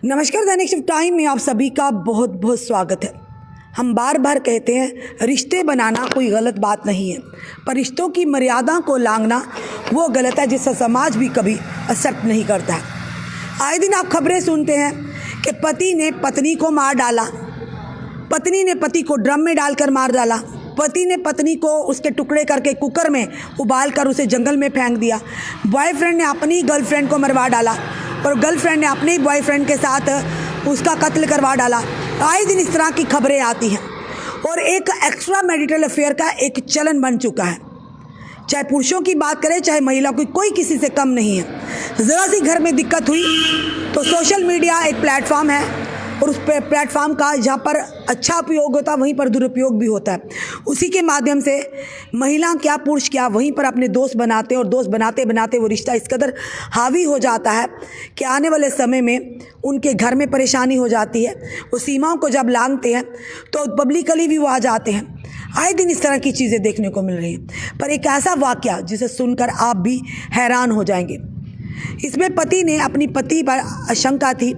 नमस्कार, दैनिक shift time में आप सभी का बहुत बहुत स्वागत है। हम बार बार कहते हैं रिश्ते बनाना कोई गलत बात नहीं है, पर रिश्तों की मर्यादा को लांघना वो गलत है जिससे समाज भी कभी एक्सेप्ट नहीं करता है। आए दिन आप खबरें सुनते हैं कि पति ने पत्नी को मार डाला, पत्नी ने पति को ड्रम में डालकर मार डाला, पति ने पत्नी को उसके टुकड़े करके कुकर में उबाल कर उसे जंगल में फेंक दिया, बॉयफ्रेंड ने अपनी गर्लफ्रेंड को मरवा डाला और गर्लफ्रेंड ने अपने बॉयफ्रेंड के साथ उसका कत्ल करवा डाला। आए दिन इस तरह की खबरें आती हैं और एक एक्स्ट्रा मैरिटल अफेयर का एक चलन बन चुका है। चाहे पुरुषों की बात करें चाहे महिला की, कोई किसी से कम नहीं है। ज़रा सी घर में दिक्कत हुई तो सोशल मीडिया एक प्लेटफॉर्म है और उस प्लेटफॉर्म का जहाँ पर अच्छा उपयोग होता है वहीं पर दुरुपयोग भी होता है। उसी के माध्यम से महिला क्या पुरुष क्या वहीं पर अपने दोस्त बनाते हैं और दोस्त बनाते बनाते वो रिश्ता इस कदर हावी हो जाता है कि आने वाले समय में उनके घर में परेशानी हो जाती है। वो सीमाओं को जब लांघते हैं तो पब्लिकली भी वो आ जाते हैं। आए दिन इस तरह की चीज़ें देखने को मिल रही हैं। पर एक ऐसा वाक़या जिसे सुनकर आप भी हैरान हो जाएंगे। इसमें पति ने अपनी पत्नी पर आशंका थी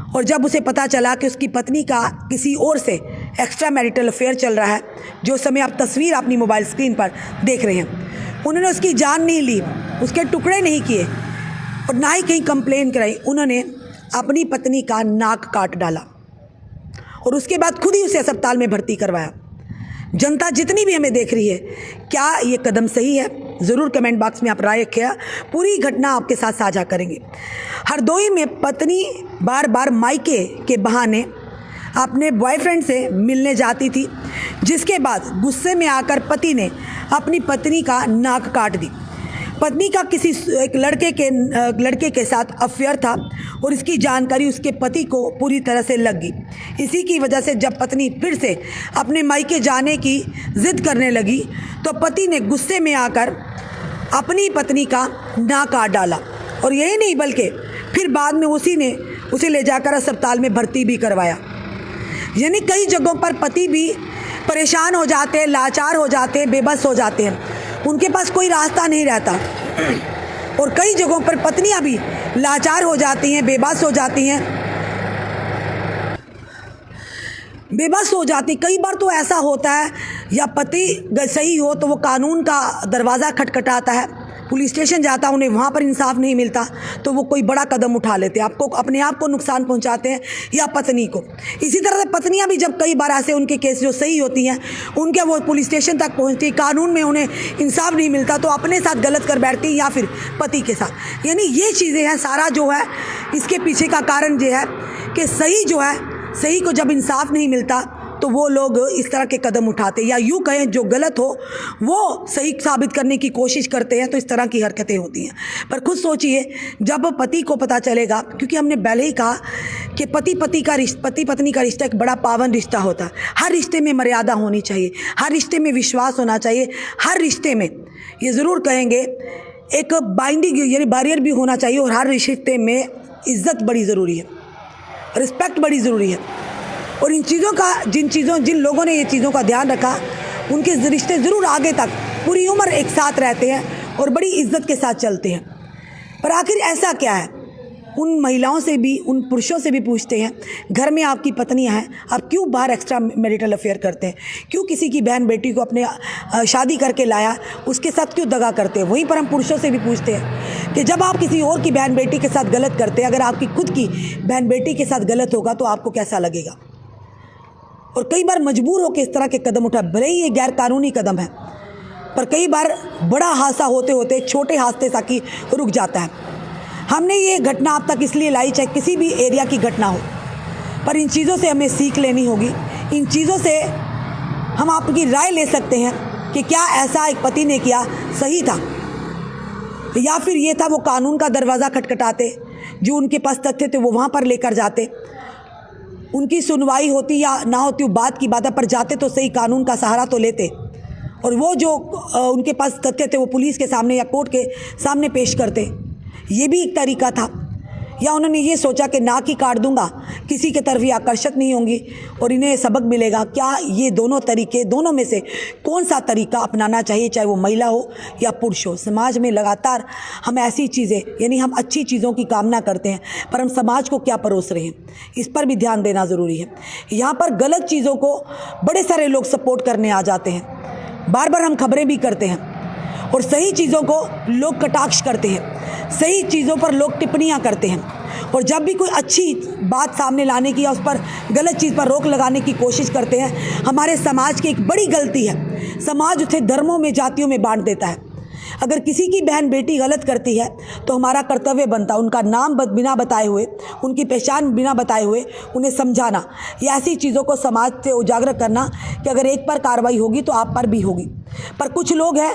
और जब उसे पता चला कि उसकी पत्नी का किसी और से एक्स्ट्रा मैरिटल अफेयर चल रहा है, जो समय आप तस्वीर अपनी मोबाइल स्क्रीन पर देख रहे हैं, उन्होंने उसकी जान नहीं ली, उसके टुकड़े नहीं किए और ना ही कहीं कंप्लेन कराई। उन्होंने अपनी पत्नी का नाक काट डाला और उसके बाद खुद ही उसे अस्पताल में भर्ती करवाया। जनता जितनी भी हमें देख रही है, क्या ये कदम सही है? ज़रूर कमेंट बॉक्स में आप राय रखिए। पूरी घटना आपके साथ साझा करेंगे। हरदोई में पत्नी बार बार मायके के बहाने अपने बॉयफ्रेंड से मिलने जाती थी, जिसके बाद गुस्से में आकर पति ने अपनी पत्नी का नाक काट दी। पत्नी का किसी एक लड़के के साथ अफेयर था और इसकी जानकारी उसके पति को पूरी तरह से लग गई। इसी की वजह से जब पत्नी फिर से अपने मायके जाने की ज़िद करने लगी तो पति ने गुस्से में आकर अपनी पत्नी का नाक काट डाला और यही नहीं बल्कि फिर बाद में उसे ले जाकर अस्पताल में भर्ती भी करवाया। यानी कई जगहों पर पति भी परेशान हो जाते हैं, लाचार हो जाते हैं, बेबस हो जाते हैं, उनके पास कोई रास्ता नहीं रहता। और कई जगहों पर पत्नियां भी लाचार हो जाती हैं, बेबस हो जाती हैं, कई बार तो ऐसा होता है या पति सही हो तो वो कानून का दरवाज़ा खटखटाता है, पुलिस स्टेशन जाता है, उन्हें वहाँ पर इंसाफ नहीं मिलता तो वो कोई बड़ा कदम उठा लेते हैं, अपने आप को नुकसान पहुँचाते हैं या पत्नी को। इसी तरह से पत्नियां भी जब कई बार ऐसे उनके केस जो सही होती हैं उनके वो पुलिस स्टेशन तक पहुँचती, कानून में उन्हें इंसाफ नहीं मिलता तो अपने साथ गलत कर बैठती या फिर पति के साथ। यानी ये चीज़ें हैं, सारा जो है इसके पीछे का कारण ये है कि सही को जब इंसाफ नहीं मिलता तो वो लोग इस तरह के कदम उठाते या यूँ कहें जो गलत हो वो सही साबित करने की कोशिश करते हैं, तो इस तरह की हरकतें होती हैं। पर खुद सोचिए जब पति को पता चलेगा, क्योंकि हमने पहले ही कहा कि पति पत्नी का रिश्ता एक बड़ा पावन रिश्ता होता है। हर रिश्ते में मर्यादा होनी चाहिए, हर रिश्ते में विश्वास होना चाहिए, हर रिश्ते में ये ज़रूर कहेंगे एक बाइंडिंग यानी बैरियर भी होना चाहिए और हर रिश्ते में इज़्ज़त बड़ी ज़रूरी है, रिस्पेक्ट बड़ी ज़रूरी है। और जिन लोगों ने ये चीज़ों का ध्यान रखा उनके रिश्ते ज़रूर आगे तक पूरी उम्र एक साथ रहते हैं और बड़ी इज्जत के साथ चलते हैं। पर आखिर ऐसा क्या है? उन महिलाओं से भी, उन पुरुषों से भी पूछते हैं, घर में आपकी पत्नियां हैं, आप क्यों बाहर एक्स्ट्रा मैरिटल अफेयर करते हैं? क्यों किसी की बहन बेटी को अपने शादी करके लाया उसके साथ क्यों दगा करते हैं? वहीं पर हम पुरुषों से भी पूछते हैं कि जब आप किसी और की बहन बेटी के साथ गलत करते हैं, अगर आपकी खुद की बहन बेटी के साथ गलत होगा तो आपको कैसा लगेगा? और कई बार मजबूर होकर इस तरह के कदम उठा, भले ही ये गैर कानूनी कदम है, पर कई बार बड़ा हादसा होते होते छोटे हादसे तक ही रुक जाता है। हमने ये घटना अब तक इसलिए लाई, चाहे किसी भी एरिया की घटना हो, पर इन चीज़ों से हमें सीख लेनी होगी। इन चीज़ों से हम आपकी राय ले सकते हैं कि क्या ऐसा एक पति ने किया सही था या फिर ये था वो कानून का दरवाज़ा खटखटाते, जो उनके पास तथ्य थे वो वहाँ पर लेकर जाते, उनकी सुनवाई होती या ना होती वो बात की बात है, पर जाते तो सही, कानून का सहारा तो लेते और वो जो उनके पास तथ्य थे वो पुलिस के सामने या कोर्ट के सामने पेश करते। ये भी एक तरीका था। या उन्होंने ये सोचा कि नाक ही काट दूंगा, किसी के तरफ ये आकर्षित नहीं होंगी और इन्हें सबक मिलेगा। क्या ये दोनों तरीके, दोनों में से कौन सा तरीका अपनाना चाहिए, चाहे वो महिला हो या पुरुष हो। समाज में लगातार हम ऐसी चीज़ें, यानी हम अच्छी चीज़ों की कामना करते हैं, पर हम समाज को क्या परोस रहे हैं, इस पर भी ध्यान देना ज़रूरी है। यहाँ पर गलत चीज़ों को बड़े सारे लोग सपोर्ट करने आ जाते हैं, बार बार हम खबरें भी करते हैं, और सही चीज़ों को लोग कटाक्ष करते हैं, सही चीज़ों पर लोग टिप्पणियां करते हैं, और जब भी कोई अच्छी बात सामने लाने की या उस पर गलत चीज़ पर रोक लगाने की कोशिश करते हैं, हमारे समाज की एक बड़ी गलती है, समाज उसे धर्मों में, जातियों में बांट देता है। अगर किसी की बहन बेटी गलत करती है तो हमारा कर्तव्य बनता उनका नाम बिना बताए हुए, उनकी पहचान बिना बताए हुए उन्हें समझाना, या ऐसी चीज़ों को समाज से उजागर करना कि अगर एक पर कार्रवाई होगी तो आप पर भी होगी। पर कुछ लोग हैं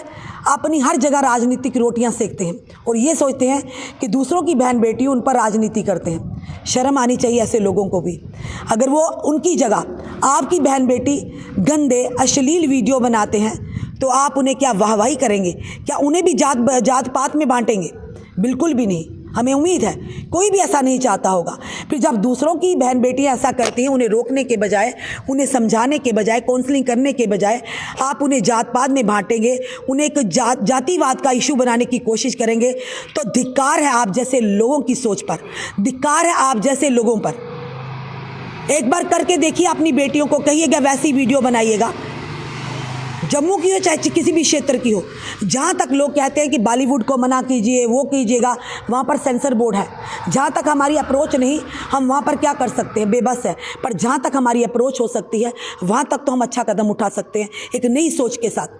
अपनी हर जगह राजनीतिक रोटियां सेकते हैं और ये सोचते हैं कि दूसरों की बहन बेटी उन पर राजनीति करते हैं। शर्म आनी चाहिए ऐसे लोगों को भी। अगर वो उनकी जगह आपकी बहन बेटी गंदे अश्लील वीडियो बनाते हैं तो आप उन्हें क्या वाहवाही करेंगे? क्या उन्हें भी जात पात में बांटेंगे? बिल्कुल भी नहीं। हमें उम्मीद है कोई भी ऐसा नहीं चाहता होगा। फिर जब दूसरों की बहन बेटियां ऐसा करती हैं, उन्हें रोकने के बजाय, उन्हें समझाने के बजाय, काउंसलिंग करने के बजाय आप उन्हें जात पात में बांटेंगे, उन्हें एक जातिवाद का इशू बनाने की कोशिश करेंगे, तो धिक्कार है आप जैसे लोगों की सोच पर, धिक्कार है आप जैसे लोगों पर। एक बार करके देखिए, अपनी बेटियों को कहिएगा वैसी वीडियो बनाइएगा, जम्मू की हो चाहे किसी भी क्षेत्र की हो। जहाँ तक लोग कहते हैं कि बॉलीवुड को मना कीजिए, वो कीजिएगा, वहाँ पर सेंसर बोर्ड है। जहाँ तक हमारी अप्रोच नहीं, हम वहाँ पर क्या कर सकते हैं, बेबस है। पर जहाँ तक हमारी अप्रोच हो सकती है, वहाँ तक तो हम अच्छा कदम उठा सकते हैं, एक नई सोच के साथ।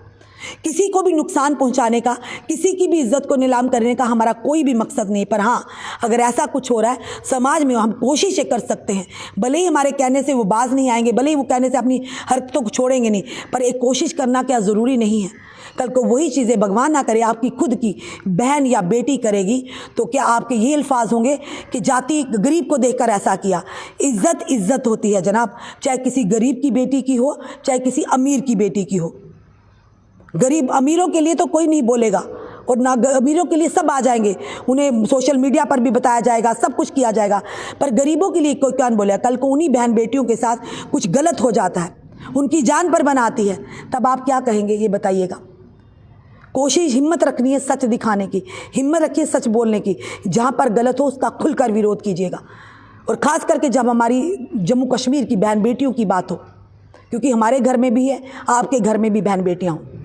किसी को भी नुकसान पहुंचाने का, किसी की भी इज्जत को नीलाम करने का हमारा कोई भी मकसद नहीं। पर हाँ, अगर ऐसा कुछ हो रहा है समाज में, हम कोशिशें कर सकते हैं। भले ही हमारे कहने से वो बाज नहीं आएंगे, भले ही वो कहने से अपनी हरकतों को छोड़ेंगे नहीं, पर एक कोशिश करना क्या ज़रूरी नहीं है? कल को वही चीज़ें भगवान ना करे आपकी खुद की बहन या बेटी करेगी, तो क्या आपके ये अल्फाज होंगे कि जाति गरीब को देखकर ऐसा किया? इज्जत इज्जत होती है जनाब, चाहे किसी गरीब की बेटी की हो, चाहे किसी अमीर की बेटी की हो। गरीब अमीरों के लिए तो कोई नहीं बोलेगा, और ना अमीरों के लिए सब आ जाएंगे, उन्हें सोशल मीडिया पर भी बताया जाएगा, सब कुछ किया जाएगा, पर गरीबों के लिए कोई क्या बोलेगा? कल को उन्हीं बहन बेटियों के साथ कुछ गलत हो जाता है, उनकी जान पर बनाती है, तब आप क्या कहेंगे? ये बताइएगा। कोशिश, हिम्मत रखनी है सच दिखाने की, हिम्मत रखिए सच बोलने की। जहाँ पर गलत हो उसका खुलकर विरोध कीजिएगा, और ख़ास करके जब हमारी जम्मू कश्मीर की बहन बेटियों की बात हो, क्योंकि हमारे घर में भी है, आपके घर में भी बहन बेटियाँ हों।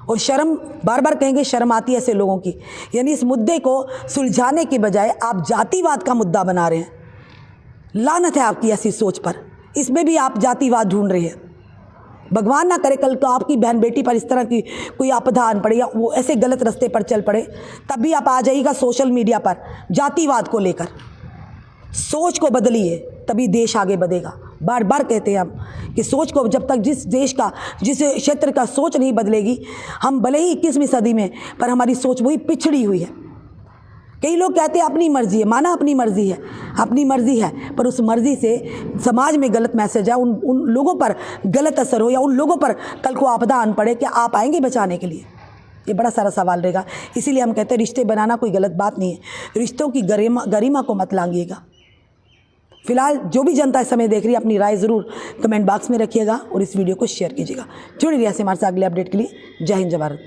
और शर्म, बार बार कहेंगे शर्म आती है ऐसे लोगों की। यानी इस मुद्दे को सुलझाने के बजाय आप जातिवाद का मुद्दा बना रहे हैं। लानत है आपकी ऐसी सोच पर, इसमें भी आप जातिवाद ढूंढ रहे हैं। भगवान ना करे कल तो आपकी बहन बेटी पर इस तरह की कोई आपदा आन पड़े, या वो ऐसे गलत रास्ते पर चल पड़े, तब भी आप आ जाइएगा सोशल मीडिया पर जातिवाद को लेकर। सोच को बदलिए, तभी देश आगे बढ़ेगा। बार बार कहते हैं हम कि सोच को, जब तक जिस देश का, जिस क्षेत्र का सोच नहीं बदलेगी, हम भले ही 21वीं सदी में, पर हमारी सोच वही पिछड़ी हुई है। कई लोग कहते हैं अपनी मर्जी है, माना अपनी मर्जी है, अपनी मर्जी है, पर उस मर्जी से समाज में गलत मैसेज है, उन लोगों पर गलत असर हो, या उन लोगों पर कल को आपदा आन पड़े, क्या आप आएंगे बचाने के लिए? ये बड़ा सारा सवाल रहेगा। इसीलिए हम कहते हैं रिश्ते बनाना कोई गलत बात नहीं है, रिश्तों की गरिमा को मत लांघिएगा। फिलहाल जो भी जनता इस समय देख रही है, अपनी राय ज़रूर कमेंट बॉक्स में रखिएगा और इस वीडियो को शेयर कीजिएगा। जुड़े रहिए हमारे साथ अगले अपडेट के लिए। जय हिंद, जय भारत।